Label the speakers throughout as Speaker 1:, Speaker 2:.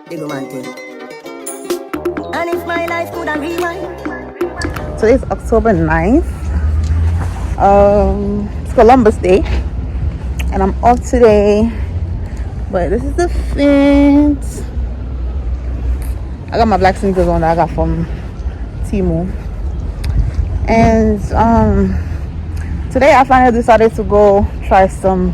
Speaker 1: Big man thing. And if my life could have rewind.
Speaker 2: Today's October 9th. It's Columbus Day. And I'm off today. But this is the fit. I got my black sneakers on that I got from Temu. And today I finally decided to go try some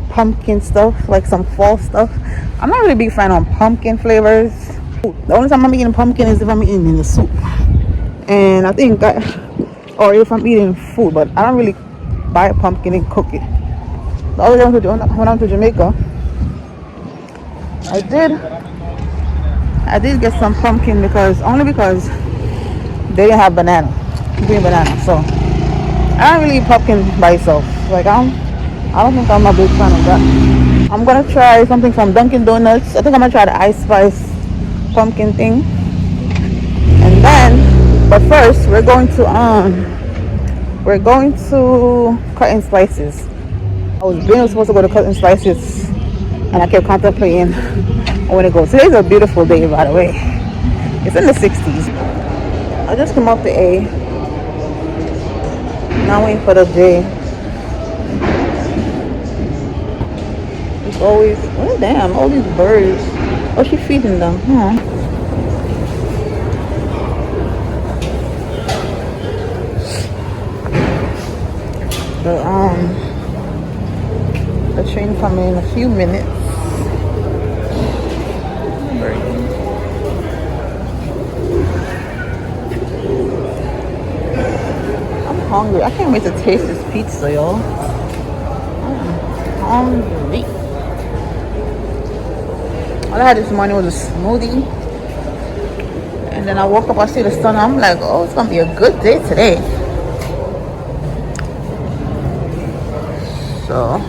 Speaker 2: pumpkin stuff, like some fall stuff. I'm not really a big fan on pumpkin flavors. The only time I'm eating pumpkin is if I'm eating in the soup. And I think or if I'm eating food, but I don't really buy a pumpkin and cook it. The other day when I went to Jamaica, I did get some pumpkin because they didn't have green banana. So I don't really eat pumpkin by itself. Like I don't think I'm a big fan of that. I'm gonna try something from Dunkin' Donuts. I think I'm gonna try the ice spice pumpkin thing. And then, but first we're going to Cut and Slices. I was really supposed to go to Cut and Slices, and I kept contemplating I want to go. Today's a beautiful day, by the way. It's in the 60s. I just came off the A. Now waiting for the J. It's always, oh damn, all these birds. Oh, she's feeding them. The train coming in a few minutes. I'm hungry. I can't wait to taste this pizza, y'all. I'm hungry. All I had this morning was a smoothie. And then I woke up, I see the sun. I'm like, oh, it's gonna be a good day today. So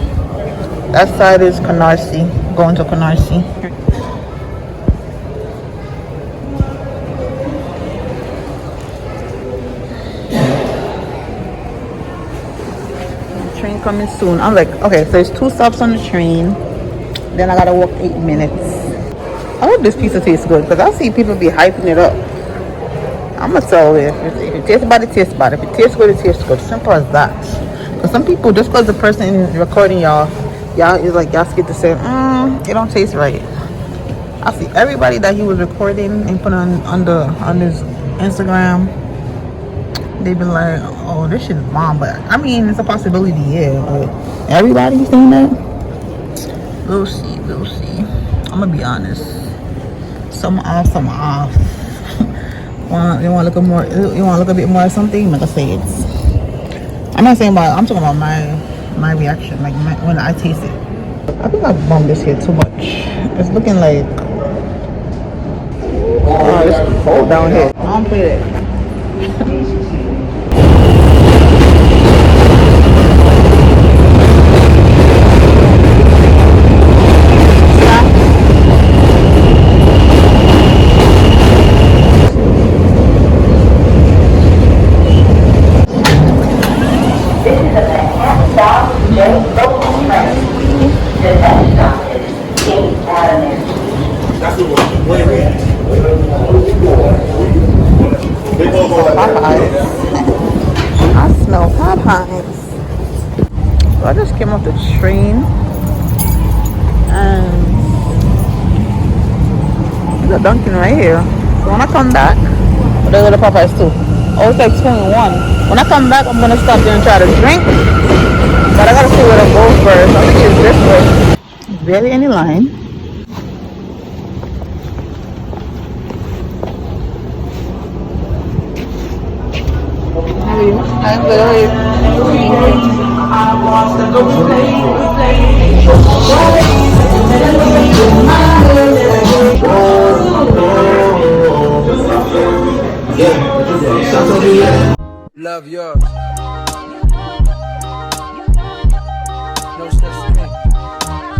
Speaker 2: that side is Canarsie. Going to Canarsie. Train coming soon. I'm like, okay, so there's 2 stops on the train. Then I gotta walk 8 minutes. I hope this pizza tastes good because I see people be hyping it up. I'm gonna tell you, if it tastes bad, it tastes bad. If it tastes good, it tastes good. Simple as that. Because some people, just because the person recording y'all is like, y'all scared to say, it don't taste right. I see everybody that he was recording and put on his Instagram, they be like, oh, this shit is bomb. But I mean, it's a possibility, yeah. But everybody saying that, we'll see. I'm gonna be honest. Some off. You want to look a bit more at something? Like I say, it's. I'm not saying about. I'm talking about my reaction, like when I taste it. I think I bumped this here too much. It's looking like. Oh, it's cold down here. I don't play that. I smell Popeyes. So I just came off the train and there's a Dunkin' right here. So when I come back, there's the Popeyes too. Oh, it's like 21. When I come back, I'm gonna stop there and try to drink. But I gotta see where to go first. I think it's this way. Barely any line. I'm good.
Speaker 3: Love yours. No such thing.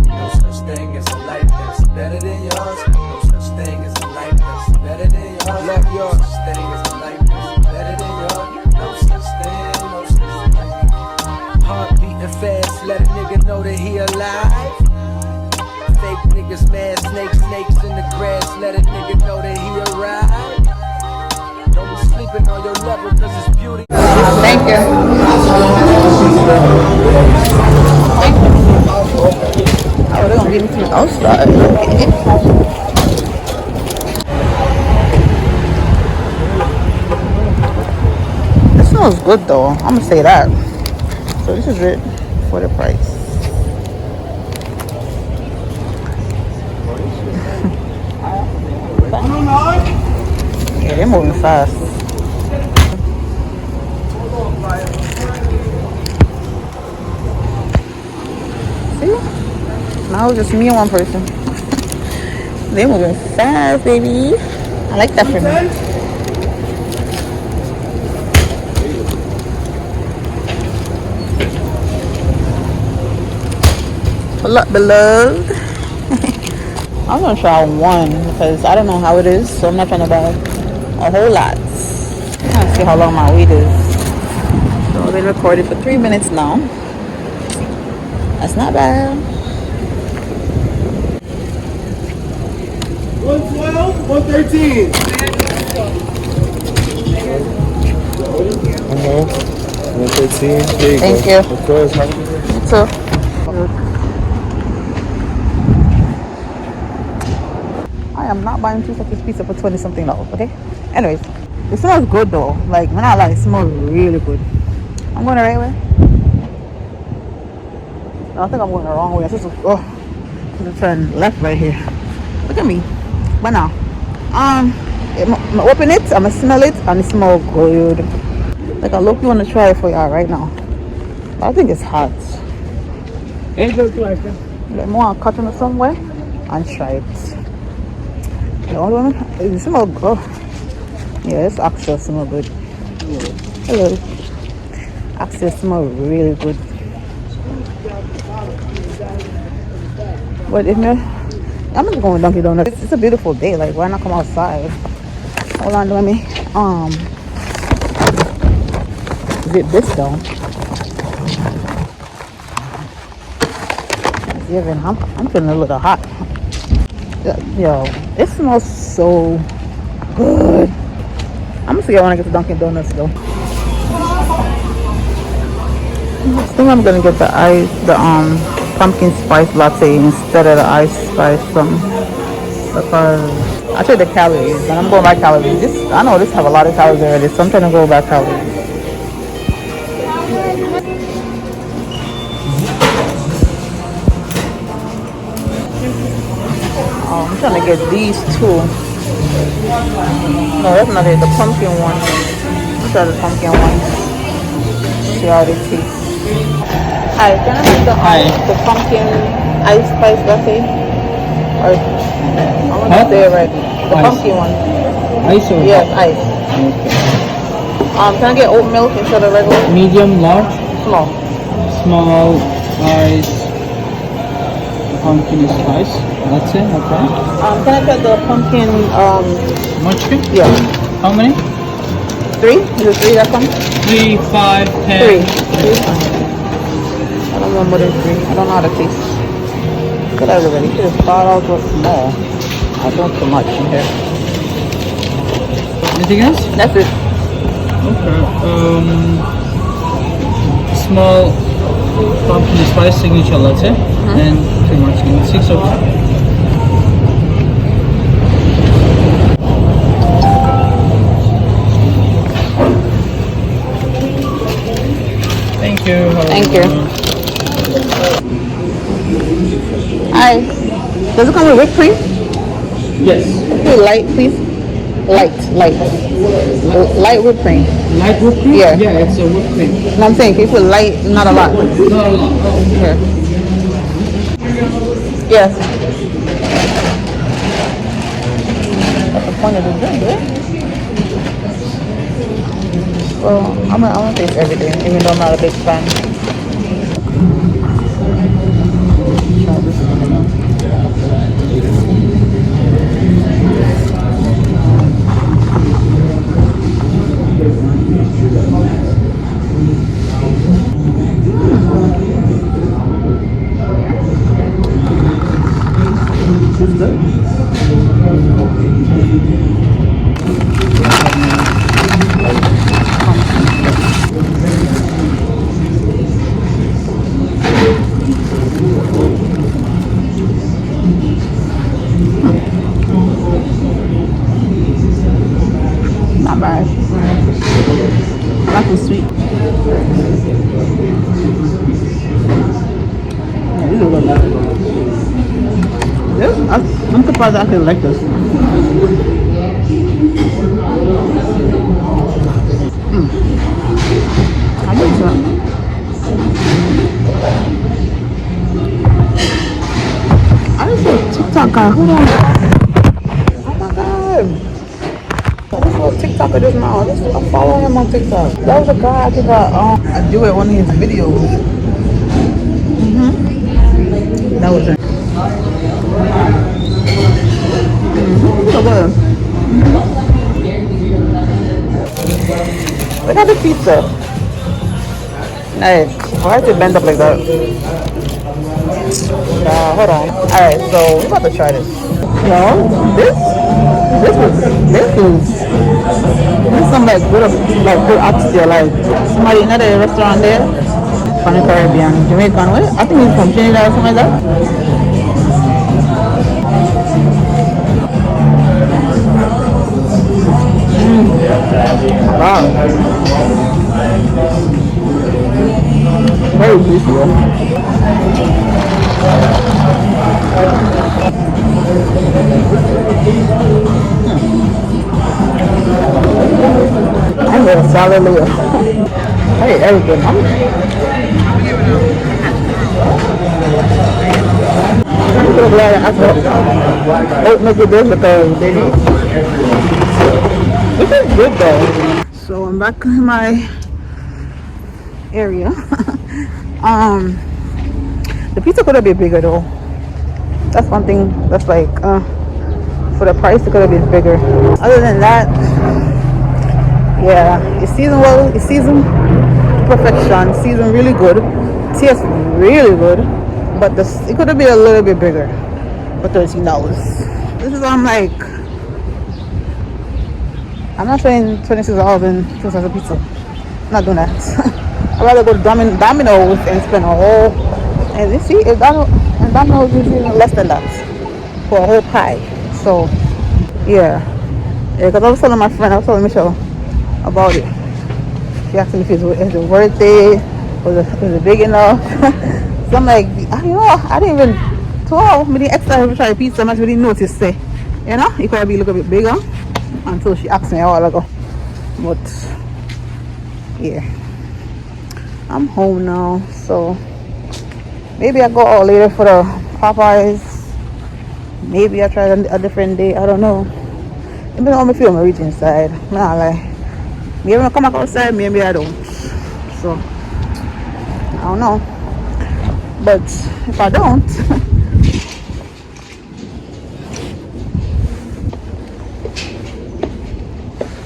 Speaker 3: No such thing as a life that's better than yours. No such thing as a life that's better than yours. Love yours. No such thing as a life that's better than yours. No such thing. Heart beating fast, let a nigga know that he alive. Fake niggas mad, snakes in the grass. Let a nigga know that he arrived. Don't be sleeping on your level, cause it's beauty.
Speaker 2: Thank you. Oh, they're gonna give me some outside. Okay. It smells good though. I'm gonna say that. So this is it for the price. Yeah, they're moving fast. See? Now it's just me and one person. They're moving fast, baby. I like that for me. Pull up, beloved. I'm gonna try one because I don't know how it is, so I'm not trying to buy a whole lot. I'm trying to see how long my wait is. So I've been recording for 3 minutes now. That's not bad.
Speaker 4: 112, 113. Uh-huh. 113. There you
Speaker 2: Thank
Speaker 4: go.
Speaker 2: you.
Speaker 4: Of course.
Speaker 2: You too. I am not buying two sets of pizza for 20 something dollars, okay? Anyways, it smells good though. Like, when I lie, it smells really good. I'm going the right way. No, I think I'm going the wrong way. I'm supposed to, I'm gonna turn left right here. Look at me. But now, I'm open it, I'm gonna smell it, and it smells good. Like, I look, you want to try it for y'all right now. But I think it's hot. Let more cut in somewhere and try it. The other one, it smells good. Yeah, it's actually smell good. Hello. Actually smell really good. But if me, I'm not going to Dunkin' Donuts. It's a beautiful day. Like, why not come outside? Hold on, let me zip this down. Even I'm feeling a little hot. Yo, it smells so good. I'm gonna see I want to get the Dunkin' Donuts though. I think I'm gonna get the pumpkin spice latte instead of the ice spice because I checked the calories and I'm going by calories. I know this have a lot of calories already, so I'm trying to go by calories. I'm trying to get these two. No, that's not it. The pumpkin one. Let's try the pumpkin one. See how they taste. Hi, can I have the pumpkin ice spice latte? Or I'm gonna say it right. The ice. Pumpkin one.
Speaker 5: Ice or
Speaker 2: yes, ice.
Speaker 5: Okay.
Speaker 2: Can I get oat milk instead of regular?
Speaker 5: Medium, large?
Speaker 2: Small.
Speaker 5: Small, ice, pumpkin spice. That's it, okay.
Speaker 2: Can I get the pumpkin
Speaker 5: Munchkin?
Speaker 2: Yeah.
Speaker 5: How many?
Speaker 2: 3? Is it 3 that comes?
Speaker 5: 3, 5, 10.
Speaker 2: 3. 3. I don't want more than 3. I don't know how to taste. Look at everybody. You just thought out was small. I don't too much in here.
Speaker 5: Anything else?
Speaker 2: That's it.
Speaker 5: Okay. Small pumpkin spice signature latte and 3 munchkin. 6 okay. Thank you.
Speaker 2: Thank you. Hi. Does it come with whipped cream?
Speaker 5: Yes.
Speaker 2: Light, please. Light whipped cream.
Speaker 5: Light whipped cream?
Speaker 2: Yeah.
Speaker 5: Yeah, it's a whipped cream.
Speaker 2: No, I'm saying, can you put light, not a lot?
Speaker 5: No.
Speaker 2: Here. Yes. That's the point of the drink, right? Well, I'm gonna taste everything, even though I'm not a big fan. Try this one. It's good. Not bad. Not too sweet. Yeah, these are good. I'm surprised I actually like this. I like that. I just saw a TikTok guy. Hold on. Oh my god. I just saw a TikToker just now. I follow him on TikTok. That was a guy I think I do it one of his videos. That was it. So good. Look at the pizza. Nice. Why is it bent up like that? Hold on. Alright, so we're about to try this. Yo, this is some like good oxtail, like somebody in another restaurant there from the Caribbean, Jamaican way. I think he's from Trinidad or something like that. Wow. Very juicy. I made a solid meal. I ate everything. I'm so glad I got oat milk with this because they need. This is good though. So I'm back in my area. The pizza could have been bigger though. That's one thing that's like for the price it could have been bigger. Other than that, yeah, it's seasoned well, it's seasoned to perfection, seasoned really good, tastes really good, but it could have been a little bit bigger for $13. This is I'm like, I'm not spending $26 in two slices of pizza. I'm not doing that. I'd rather go to Domino's and spend a whole, and you see, Domino's is even less than that for a whole pie. So, yeah, because I was telling my friend, I was telling Michelle about it. She asked me if it was worth it, was it big enough? So I'm like, I didn't even, 12, me the extra ever try pizza, I didn't notice, say, it could be a little bit bigger until she asked me a while ago. But, yeah. I'm home now, so maybe I go out later for the Popeyes. Maybe I try a different day. I don't know. Maybe I'm feel my reach inside. Nah, like maybe I come back outside. Maybe I don't. So I don't know. But if I don't,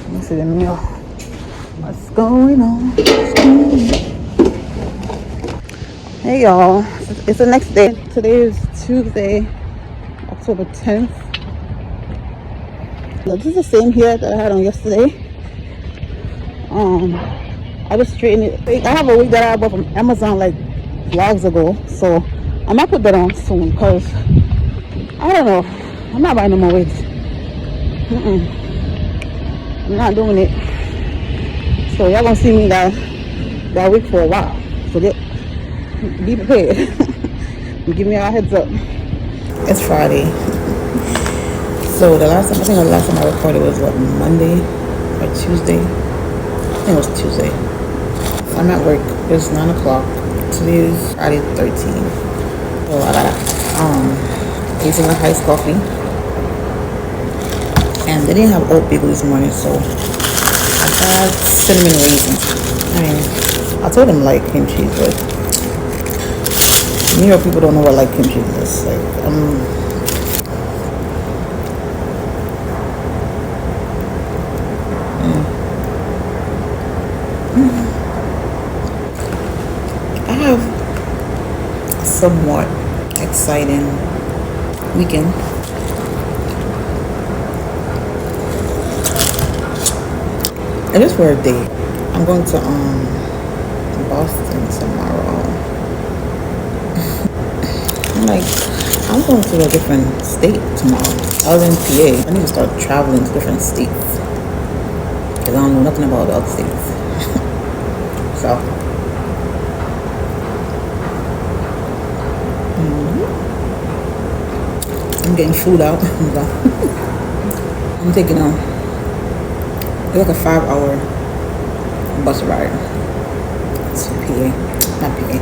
Speaker 2: let me see the meal. What's going on? Hey y'all, it's the next day. Today is Tuesday, October 10th. This is the same hair that I had on yesterday. I just straightened it. I have a wig that I bought from Amazon like vlogs ago, so I might put that on soon because I don't know. I'm not buying no more wigs. I'm not doing it. So y'all gonna see me that wig for a while. So be prepared. Give me a heads up. It's Friday. So the last time I recorded was what, Monday or Tuesday? I think it was Tuesday. I'm at work. It's 9 o'clock. Today is Friday the 13th. So I got eating a iced coffee. And they didn't have oat bagel this morning, so I got cinnamon raisins. I mean, I told them like cream cheese, but New York people don't know what like cream cheese is. Like, I have a somewhat exciting weekend. It is for a day. I'm going to Boston tomorrow. I'm going to a different state tomorrow. I was in PA. I need to start traveling to different states because I don't know nothing about the other states. So I'm getting food out. I'm taking it's like a 5-hour bus ride to PA, not PA,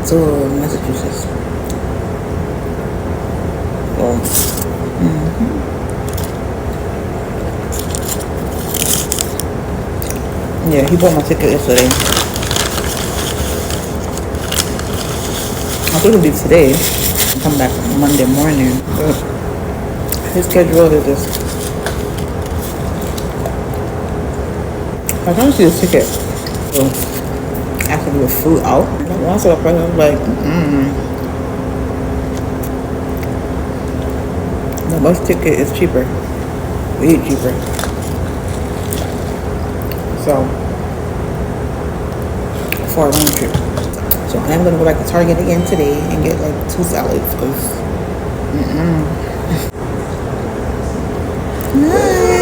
Speaker 2: to Massachusetts. So, yeah, he bought my ticket yesterday. I think it'll be today. Come back Monday morning. But his schedule is just. I don't see the ticket. So after we flew out, once I was like, the bus ticket is cheaper, way cheaper. So for a round trip. So I am gonna go back to Target again today and get like 2 salads because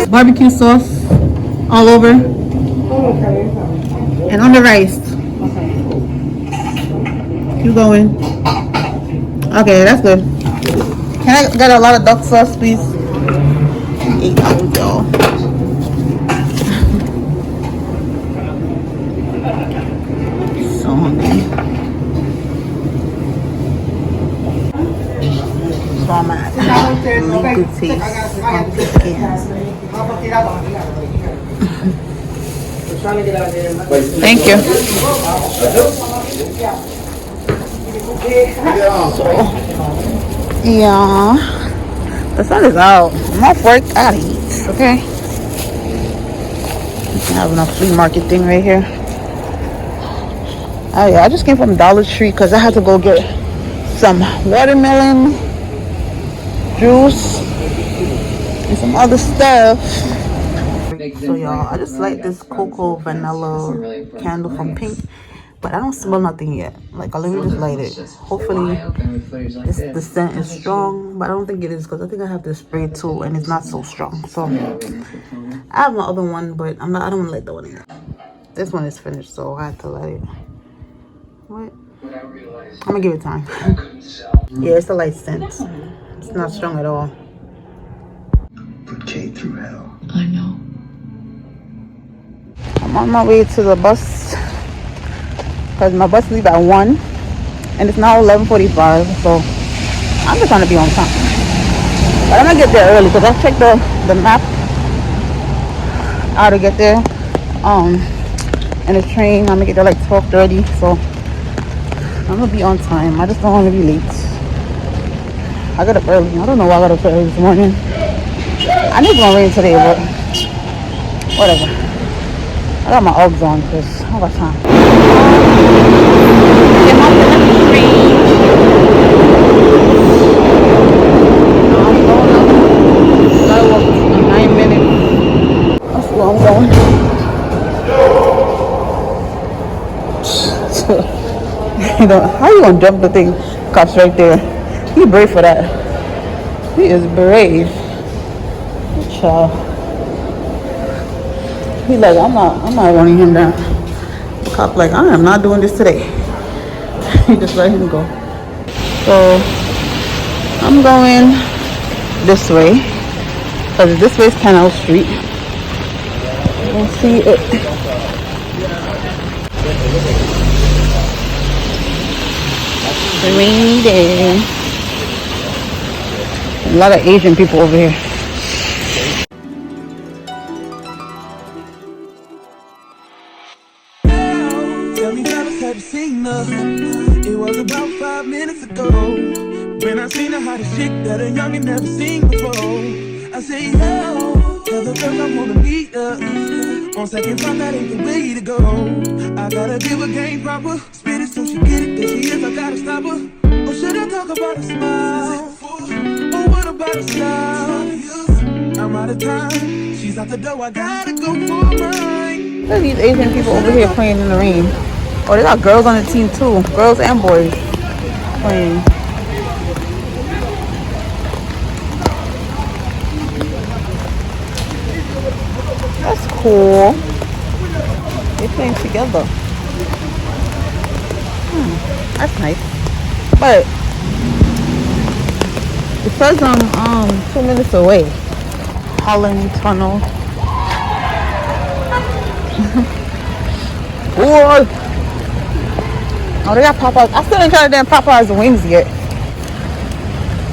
Speaker 2: barbecue sauce all over and on the rice. Keep going. Okay, that's good. Can I get a lot of duck sauce, please? $8, so hungry. So I'm at Legal Taste on chicken. Thank you. Yeah, the sun is out. I'm off work. I gotta eat. Okay. We have a flea market thing right here. Oh yeah, I just came from Dollar Tree because I had to go get some watermelon juice and some other stuff. So y'all, I just like this cocoa vanilla candle from Pink, but I don't smell nothing yet. Like, let me just light it. Hopefully the scent is strong, but I don't think it is because I think I have to spray too and it's not so strong. So I have my other one, but I don't want to light that one yet. This one is finished, so I have to light it. What? I'm gonna give it time. Yeah, it's a light scent. It's not strong at all.
Speaker 6: Put Kate through hell.
Speaker 7: I know.
Speaker 2: I'm on my way to the bus because my bus leaves at 1 and it's now 11:45, so I'm just trying to be on time. But I'm gonna get there early because I checked the map how to get there. And the train, I'm gonna get there like 12:30, so I'm gonna be on time. I just don't want to be late. I got up early. I don't know why I got up early this morning. I knew it was gonna rain today, but whatever. I got my Uggs on because I got time. Get off the train. I'm going up. I walk in 9 minutes. That's where I'm going. You know, how you gonna jump the thing? Cops right there. He brave for that. He is brave. Child. He like, I'm not running him down. The cop like, I am not doing this today. He just let him go. So I'm going this way because this way is Canal Street. We'll see it. It's a rainy day. A lot of Asian people over here.
Speaker 3: Tell me, fellas, have you seen her? It was about 5 minutes ago when I seen the hottest chick that a youngin' never seen before. I say, yo, tell the girls I wanna meet her. On second thought, that ain't the way to go. I gotta give her game proper. Spit it so she get it. There she is, I gotta stop her. Or should I talk about a smile? Or what about a style? I'm out of time. She's out the door, I gotta go for mine.
Speaker 2: Look at these Asian people over here playing in the rain. Oh, they got girls on the team too. Girls and boys playing. That's cool. They're playing together. That's nice. But it says I'm 2 minutes away. Holland Tunnel. Ooh. Oh, they got Popeyes. I still ain't tried them Popeyes wings yet.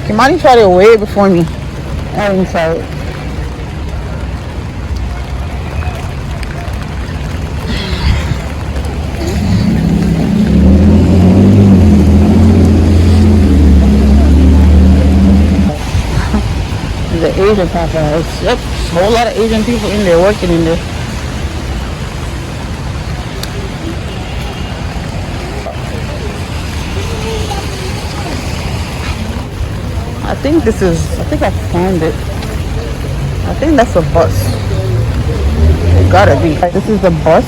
Speaker 2: Kimani tried it way before me. I haven't tried it. The Asian Popeyes. Yep, a whole lot of Asian people in there working in there. I think I found it. I think that's a bus. It gotta be. This is the bus.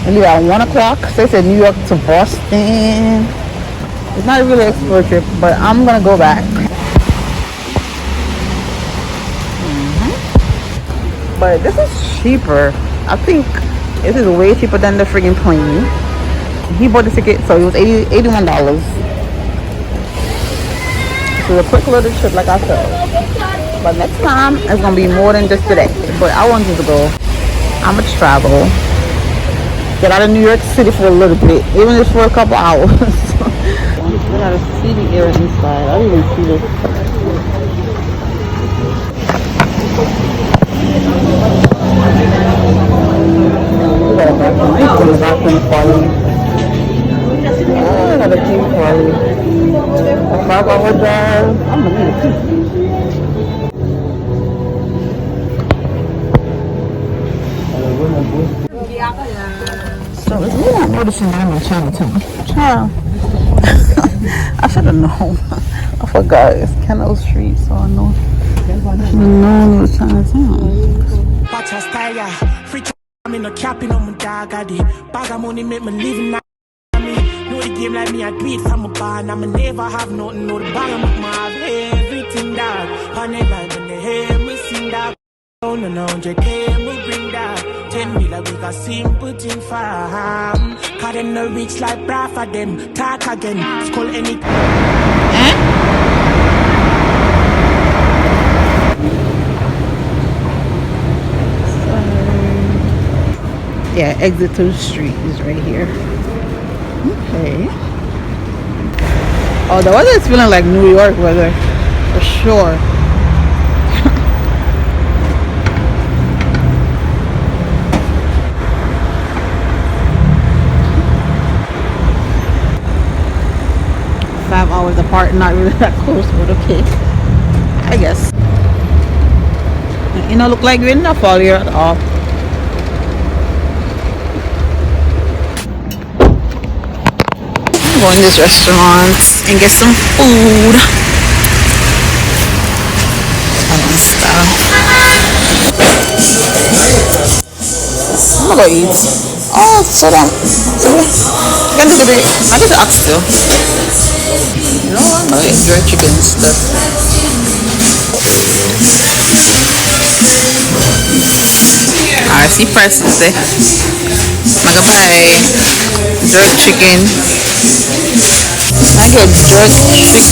Speaker 2: I leave at 1 o'clock. So it said New York to Boston. It's not really an explore trip, but I'm gonna go back. But this is cheaper. I think this is way cheaper than the friggin' plane. He bought the ticket, so it was $81. So a quick little trip, like I said. But next time it's gonna be more than just today. But I wanted to go. I'ma travel. Get out of New York City for a little bit, even if for a couple hours. We gotta see the air inside. I didn't even see this. Another tea party. A 5-hour drive. I'm gonna need a tea. So it's me not noticing that I'm in Chinatown. Child. I should have known. I forgot. It's Canal Street, so I know. No, it was Chinatown.
Speaker 7: Watch her style, yeah. Free I'm in the capping on my dog, I did. Bag of money make me living now. Know the game like me, I do it from a barn. I'ma never have nothing, know the bag of my have everything dog. On the line when they hear me sing that. On and 100K, me bring that. 10 million, we got simple thing fam. Cause them no rich like bra for them. Talk again, skull any.
Speaker 2: Yeah, exit to the street is right here. Okay. Oh, the weather is feeling like New York weather, for sure. Five hours apart, not really that close, but okay. I guess. You know, look like we're in the fall here at all. Go in this restaurant and get some food. I'm gonna go eat. Oh, so down. You can do the bit. I just ask still. You know what? I'm gonna enjoy chicken stuff. I see prices there. I'm gonna buy jerk chicken. I get jerk chicken.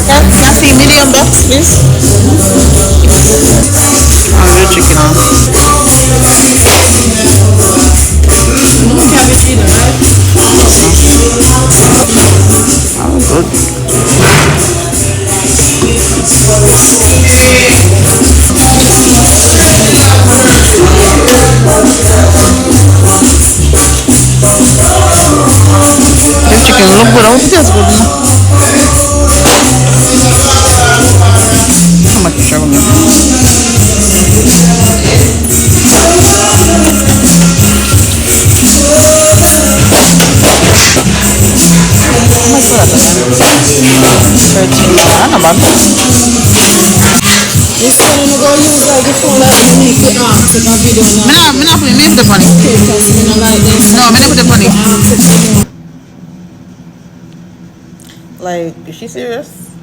Speaker 2: Can I see medium though, please? I'll do chicken on. No cabbage either, right? Oh, good. The chicken look good. I hope it tastes good now. How much sugar? How much for that? 13. I don't know about that.
Speaker 5: This phone I'm gonna use like this phone that you make it take a video now.
Speaker 2: Me not put the funny.
Speaker 5: Because me not like this.
Speaker 2: No, me not put the funny.
Speaker 5: Take
Speaker 2: Like, is she serious?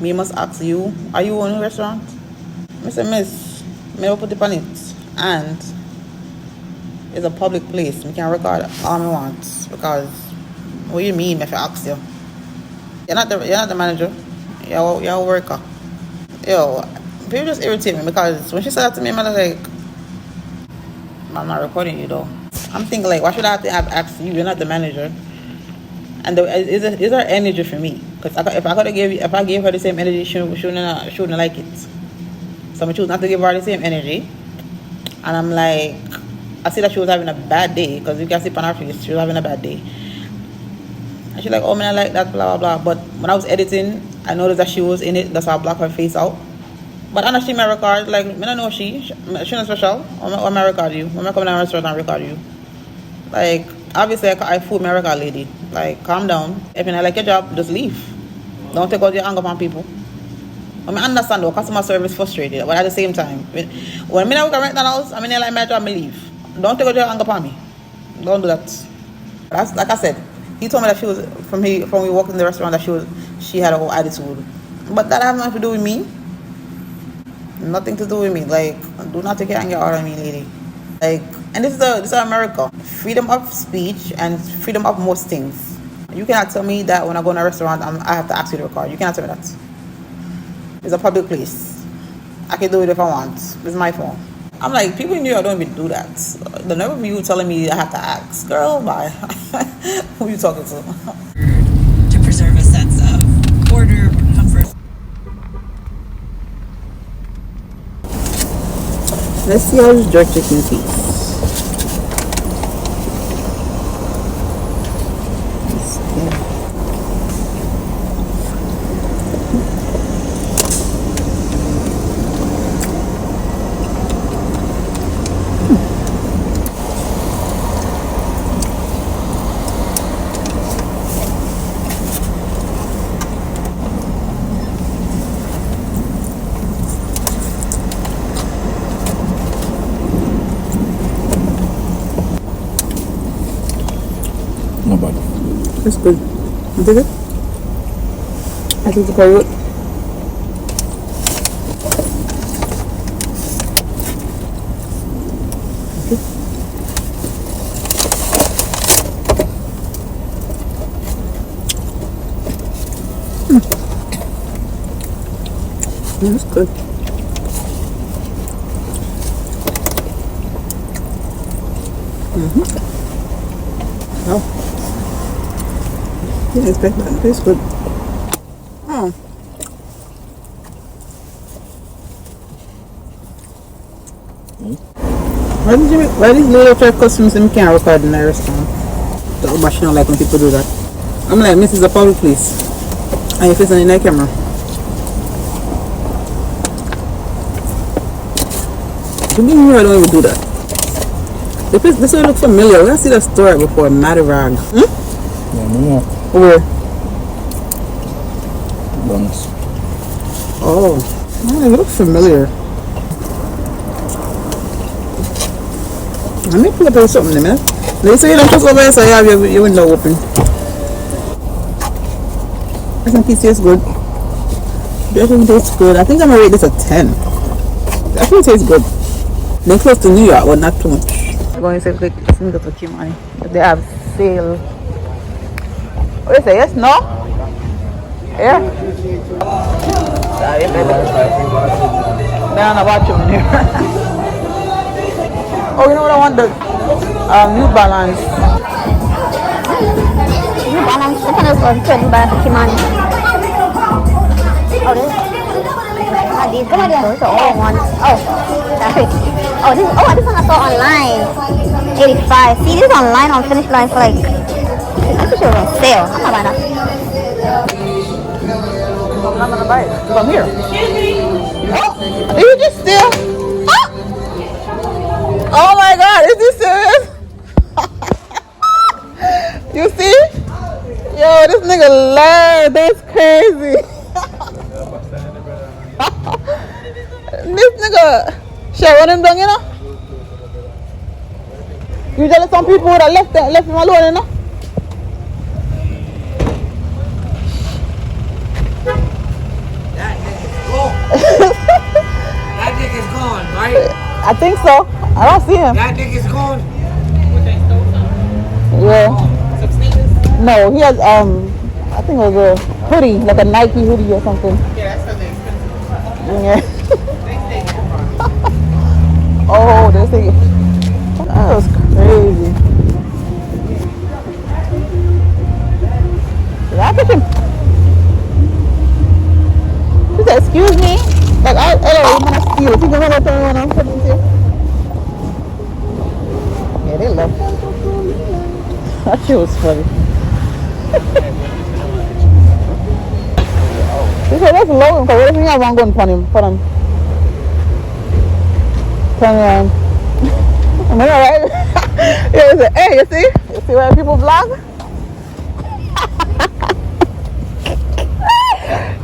Speaker 2: Me must ask you, are you on a restaurant? I say, miss, me never put it on it. And it's a public place. Me can record all I want. Because, what you mean if I ask you? You're not the manager. You're a worker. Yo, people just irritate me because when she said that to me, I'm like, I'm not recording you though. I'm thinking like, why should I have asked you? You're not the manager. And is there energy for me? Because if I gave her the same energy, she wouldn't like it. So I choose not to give her the same energy. And I'm like, I see that she was having a bad day because you can see on her face she was having a bad day. And she's like, oh man, I like that, blah blah blah. But when I was editing, I noticed that she was in it. That's why I blocked her face out. But honestly, my record, like, I don't know she not special. Or my record you. When I come to the restaurant and record you. Like, obviously, I fooled my record lady. Like, calm down. If you don't like your job, just leave. Don't take out your anger on people. I understand though, customer service frustrated. But at the same time, when I work at McDonald's, I like my job, I leave. Don't take out your anger on me. Don't do that. That's like I said. He told me that she was from we walked in the restaurant that she had a whole attitude. But that has nothing to do with me. Nothing to do with me. Like, do not take your anger out on me, lady. Like, and this is America. Freedom of speech and freedom of most things. You cannot tell me that when I go in a restaurant, I have to ask you to record. You cannot tell me that. It's a public place. I can do it if I want. It's my phone. I'm like, people in New York don't even do that. The nerve of you telling me I have to ask. Girl, bye. Who are you talking to?
Speaker 8: To preserve a sense of order, comfort.
Speaker 2: Let's see how this jerk chicken tastes.
Speaker 4: Not bad.
Speaker 2: It's good. You think it? I think it's quite good. It's good. Oh. Yeah, it's big, but it tastes good. Oh. Why these little trap customers and can't record in the restaurant? But she don't like when people do that. I'm like, this is a public place. And you're facing in the camera. You mean I don't even do that? This will look familiar. We've seen the store before, Madarag.
Speaker 4: Yeah, no.
Speaker 2: Where?
Speaker 4: Bonus.
Speaker 2: Oh, it looks familiar. Let me pull up something in a minute. They say you don't just over here, so you have your window open. This one tastes good. This one tastes good. I think I'm gonna rate this a 10. That one tastes good. They're close to New York, but not too much. I'm going to say, quick, let's go to Gemini. They have sale. What do you say? Yes? No? Yeah? Sorry, baby. They're on the bathroom in here. Oh, you know what I want? The New Balance.
Speaker 9: New Balance. The kind of trend by Kimani. Oh, this. These are all ones. Oh, sorry. This one I saw online. 85. See, this is online on Finish Line for like. I think it was on sale. I'm not buying that.
Speaker 2: I'm not gonna buy it. Come here. Oh, are you just still? Oh! Oh my God! Is this serious? You see? Yo, this nigga lied. That's crazy. nigga, share one him down, you know? Usually some people would have left him alone, you know?
Speaker 3: That nigga's gone, right?
Speaker 2: I think so. I don't see him.
Speaker 3: That nigga's gone.
Speaker 2: Yeah. No, he has I think it was a hoodie, like a Nike hoodie or something. Yeah, that's because they expensive. Oh, this thing. That was crazy. Did I pick him? She said, excuse me. Like, I don't want to steal. You gonna go turn around and put it here? Yeah, they left. That shit was funny. She said, let's low him, because what if we have one gun for him? Turn around. Am I right? Yeah, he said, hey, you see where people vlog?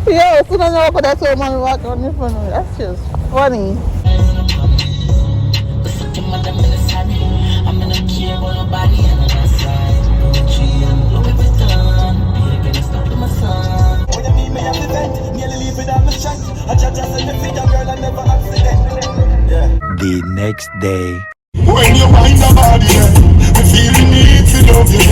Speaker 2: Yo, as soon as I walk, that's where man walk on in front of me. That's just funny.
Speaker 6: The next day.
Speaker 7: When you wind your body, me feel the need to love you.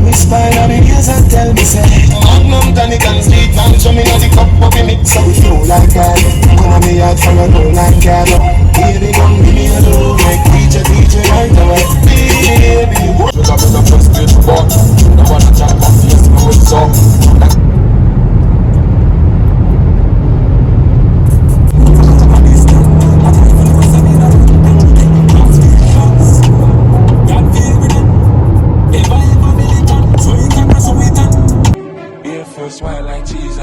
Speaker 7: Me smile on me ears and tell me say, Magnum tonic and sweet man, show me how the cup of me mix so we flow like that. Come on me out for a roll like that. Baby, come give me a love, make DJ right away. Baby, what? You love me, just straight to board. No one to chat about the yes, no way so. Swine like cheese,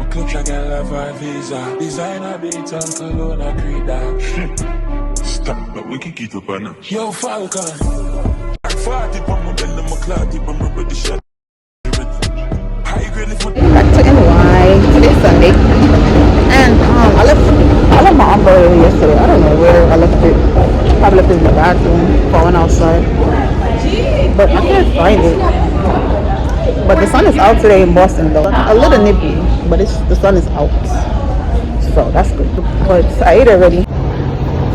Speaker 7: club shot get love for a visa. Designer beat on cologne, I creed that. Stop, but we can keep up on them. Yo, Falcon. 40 pound model, I'm a cloudy, but my body shot. High grade if
Speaker 2: Back to NY. Today's Sunday. And I left my umbrella yesterday. I don't know where I left it. Probably left it in the bathroom, falling outside. But I can't find it. But the sun is out today in Boston though. A little nippy, but the sun is out. So that's good. But I ate already.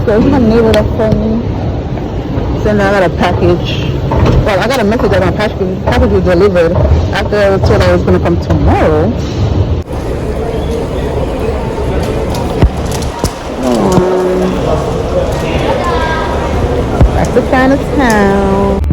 Speaker 2: So my neighbor that called me saying that I got a package. Well, I got a message that my package was delivered after I was told I was gonna come tomorrow. Back to Chinatown.